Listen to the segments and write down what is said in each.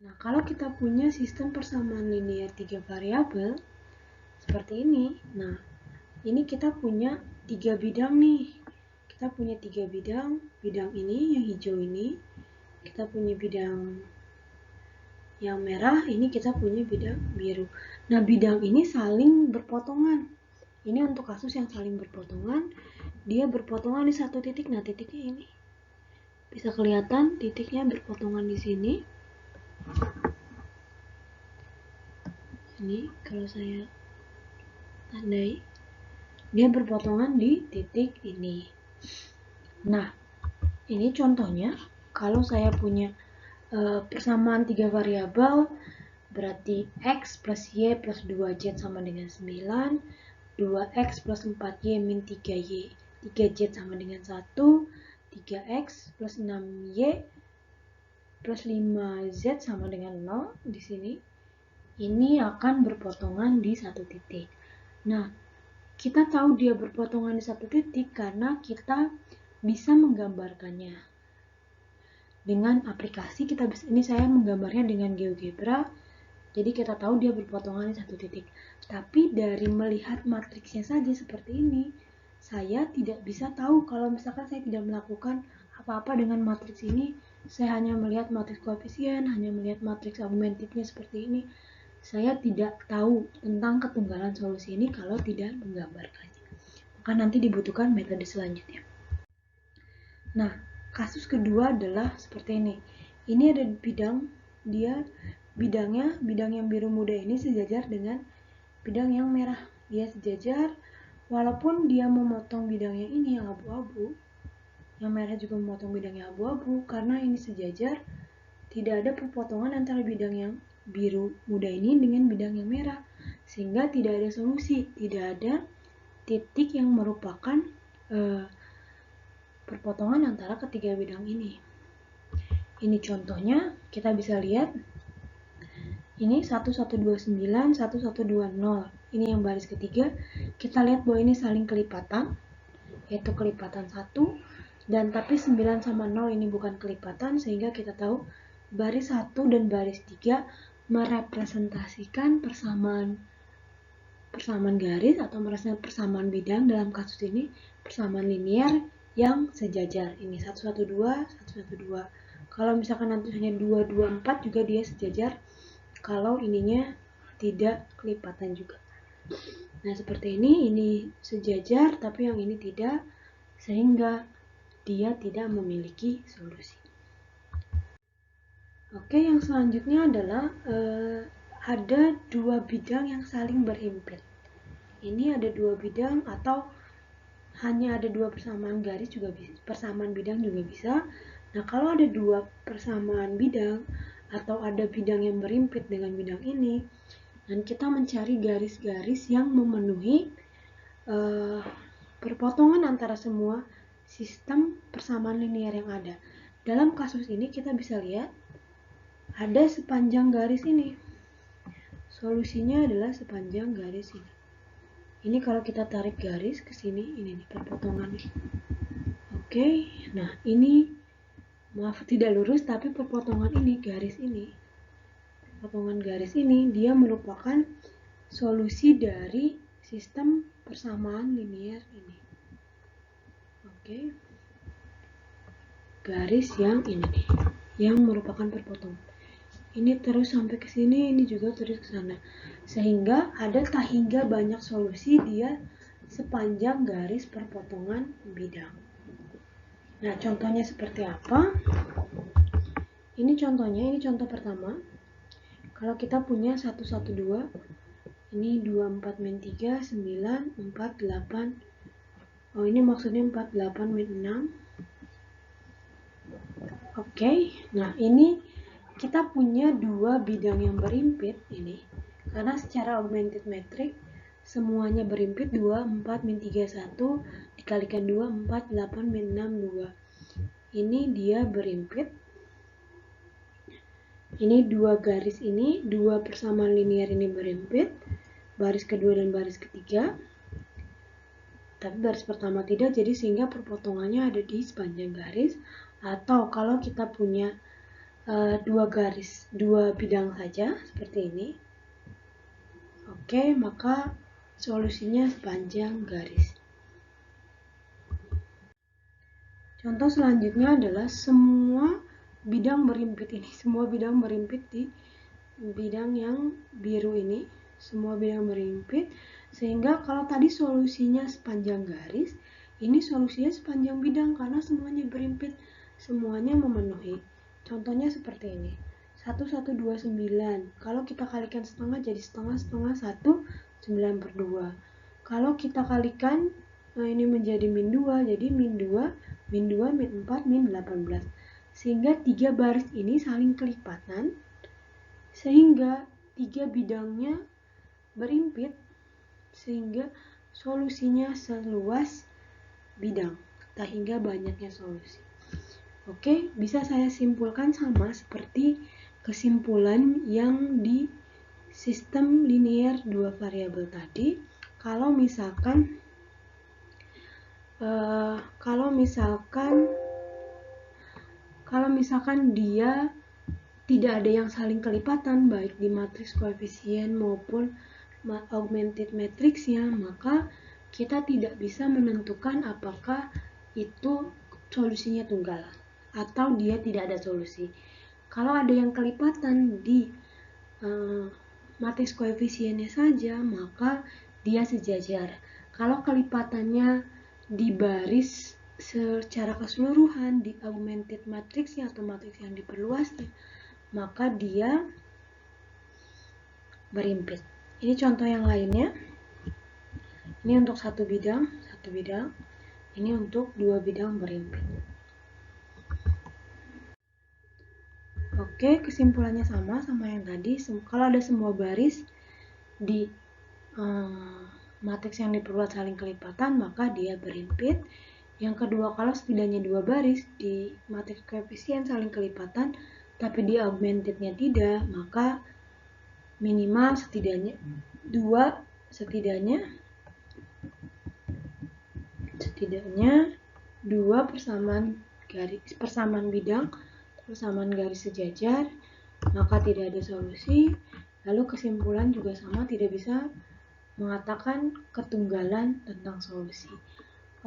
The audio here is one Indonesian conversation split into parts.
Nah, kalau kita punya sistem persamaan linear 3 variabel seperti ini. Nah, ini kita punya 3 bidang nih. Kita punya 3 bidang. Bidang ini yang hijau ini, kita punya bidang yang merah, ini kita punya bidang biru. Nah, bidang ini saling berpotongan. Ini untuk kasus yang saling berpotongan, dia berpotongan di satu titik. Nah, titiknya ini. Bisa kelihatan titiknya berpotongan di sini. Ini kalau saya tandai, dia berpotongan di titik ini. Nah, ini contohnya kalau saya punya persamaan 3 variabel, berarti x plus y plus 2z sama dengan 9, 2x plus 4y min 3y, 3z sama dengan 1, 3x plus 6y plus 5z sama dengan 0 di sini. Ini akan berpotongan di satu titik. Nah, kita tahu dia berpotongan di satu titik karena kita bisa menggambarkannya dengan aplikasi. Ini saya menggambarnya dengan GeoGebra, jadi kita tahu dia berpotongan di satu titik. Tapi dari melihat matriksnya saja seperti ini, saya tidak bisa tahu kalau misalkan saya tidak melakukan apa-apa dengan matriks ini. Saya hanya melihat matriks koefisien, hanya melihat matriks augmentifnya seperti ini. Saya tidak tahu tentang ketunggalan solusi ini kalau tidak menggambarkannya. Maka nanti dibutuhkan metode selanjutnya. Nah, kasus kedua adalah seperti ini. Ini ada bidang, bidang yang biru muda ini sejajar dengan bidang yang merah. Dia sejajar, walaupun dia memotong bidang yang ini yang abu-abu, yang merah juga memotong bidang yang abu-abu, karena ini sejajar, tidak ada perpotongan antara bidang yang biru muda ini dengan bidang yang merah, sehingga tidak ada solusi, tidak ada titik yang merupakan perpotongan antara ketiga bidang ini. Ini contohnya, kita bisa lihat ini 1129, 1120. Ini yang baris ketiga. Kita lihat bahwa ini saling kelipatan, yaitu kelipatan 1, dan tapi 9 sama 0 ini bukan kelipatan, sehingga kita tahu baris 1 dan baris 3 merepresentasikan persamaan garis atau persamaan bidang. Dalam kasus ini persamaan linear yang sejajar. Ini 112, 112. Kalau misalkan nanti hanya 224 juga dia sejajar kalau ininya tidak kelipatan juga. Nah, seperti ini sejajar tapi yang ini tidak, sehingga dia tidak memiliki solusi. Oke, yang selanjutnya adalah ada dua bidang yang saling berhimpit. Ini ada dua bidang atau hanya ada dua persamaan garis juga bisa, persamaan bidang juga bisa. Nah, kalau ada dua persamaan bidang atau ada bidang yang berimpit dengan bidang ini, dan kita mencari garis-garis yang memenuhi perpotongan antara semua sistem persamaan linear yang ada. Dalam kasus ini kita bisa lihat ada sepanjang garis ini. Solusinya adalah sepanjang garis ini. Ini kalau kita tarik garis ke sini, ini nih perpotongan. Oke, nah ini maaf tidak lurus, tapi perpotongan ini, garis ini, potongan garis ini, dia merupakan solusi dari sistem persamaan linear ini. Oke, garis yang ini nih, yang merupakan perpotongan. Ini terus sampai ke sini, ini juga terus ke sana. Sehingga ada tak hingga banyak solusi dia sepanjang garis perpotongan bidang. Nah, contohnya seperti apa? Ini contohnya, ini contoh pertama. Kalau kita punya 112, ini 24 min 3, 9, 4, 8. Oh, ini maksudnya 48 min 6. Oke, nah ini kita punya dua bidang yang berimpit ini. Karena secara augmented matrix semuanya berimpit 2, 4, min 3, 1 dikalikan 2, 4, 8, min 6, 2. Ini dia berimpit. Ini dua garis ini, dua persamaan linear ini berimpit. Baris kedua dan baris ketiga. Tapi baris pertama tidak, jadi sehingga perpotongannya ada di sepanjang garis. Atau kalau kita punya dua bidang saja seperti ini. Oke, maka solusinya sepanjang garis. Contoh selanjutnya adalah semua bidang berimpit ini, semua bidang berimpit di bidang yang biru ini, semua bidang berimpit, sehingga kalau tadi solusinya sepanjang garis, ini solusinya sepanjang bidang karena semuanya berimpit, semuanya memenuhi. Contohnya seperti ini, 1129, kalau kita kalikan setengah jadi setengah, 1, 9/2. Kalau kita kalikan ini menjadi min 2, jadi min 2, min 2, min 4, min 18. Sehingga 3 baris ini saling kelipatan, sehingga 3 bidangnya berimpit, sehingga solusinya seluas bidang, sehingga banyaknya solusi. Oke, bisa saya simpulkan sama seperti kesimpulan yang di sistem linear 2 variabel tadi. Kalau misalkan dia tidak ada yang saling kelipatan baik di matriks koefisien maupun augmented matrixnya, maka kita tidak bisa menentukan apakah itu solusinya tunggal atau dia tidak ada solusi. Kalau ada yang kelipatan di matriks koefisiennya saja, maka dia sejajar. Kalau kelipatannya di baris secara keseluruhan di augmented matrixnya atau matriks yang diperluasnya, maka dia berimpit. Ini contoh yang lainnya. Ini untuk satu bidang. Ini untuk 2 bidang berimpit. Oke, kesimpulannya sama yang tadi. Kalau ada semua baris di matriks yang diperluas saling kelipatan, maka dia berimpit. Yang kedua, kalau setidaknya 2 baris di matriks koefisien saling kelipatan, tapi di augmentednya tidak, maka minimal setidaknya 2 persamaan bidang, persamaan garis sejajar, maka tidak ada solusi. Lalu kesimpulan juga sama, tidak bisa mengatakan ketunggalan tentang solusi.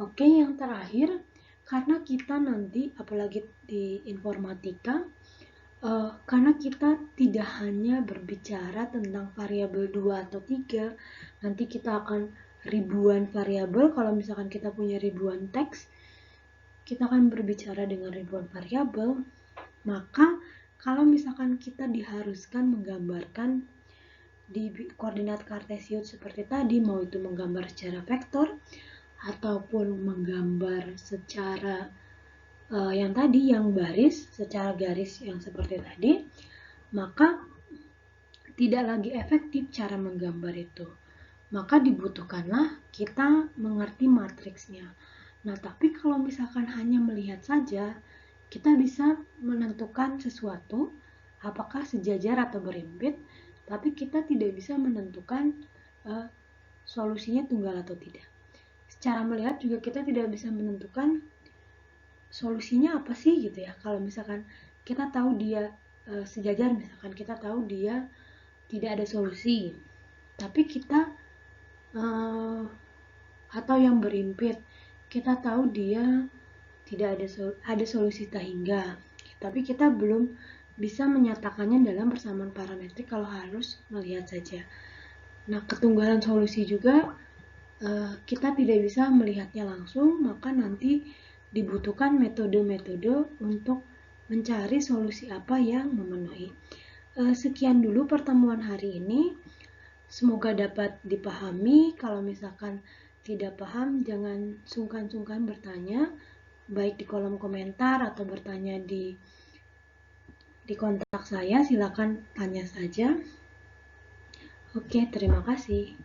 Oke, yang terakhir, karena kita nanti apalagi di informatika, karena kita tidak hanya berbicara tentang variabel 2 atau 3, nanti kita akan ribuan variabel. Kalau misalkan kita punya ribuan teks, kita akan berbicara dengan ribuan variabel. Maka kalau misalkan kita diharuskan menggambarkan di koordinat kartesius seperti tadi, mau itu menggambar secara vektor ataupun menggambar secara yang tadi, yang baris, secara garis yang seperti tadi, maka tidak lagi efektif cara menggambar itu. Maka dibutuhkanlah kita mengerti matriksnya. Nah, tapi kalau misalkan hanya melihat saja, kita bisa menentukan sesuatu, apakah sejajar atau berimpit, tapi kita tidak bisa menentukan solusinya tunggal atau tidak. Secara melihat juga kita tidak bisa menentukan solusinya apa sih gitu ya. Kalau misalkan kita tahu dia sejajar, misalkan kita tahu dia tidak ada solusi, tapi kita atau yang berimpit, kita tahu dia tidak ada solusi sehingga, tapi kita belum bisa menyatakannya dalam persamaan parametrik kalau harus melihat saja. Nah, ketunggalan solusi juga kita tidak bisa melihatnya langsung, maka nanti dibutuhkan metode-metode untuk mencari solusi apa yang memenuhi. Sekian dulu pertemuan hari ini. Semoga dapat dipahami. Kalau misalkan tidak paham, jangan sungkan-sungkan bertanya, baik di kolom komentar atau bertanya di kontak saya. Silakan tanya saja. Oke, terima kasih.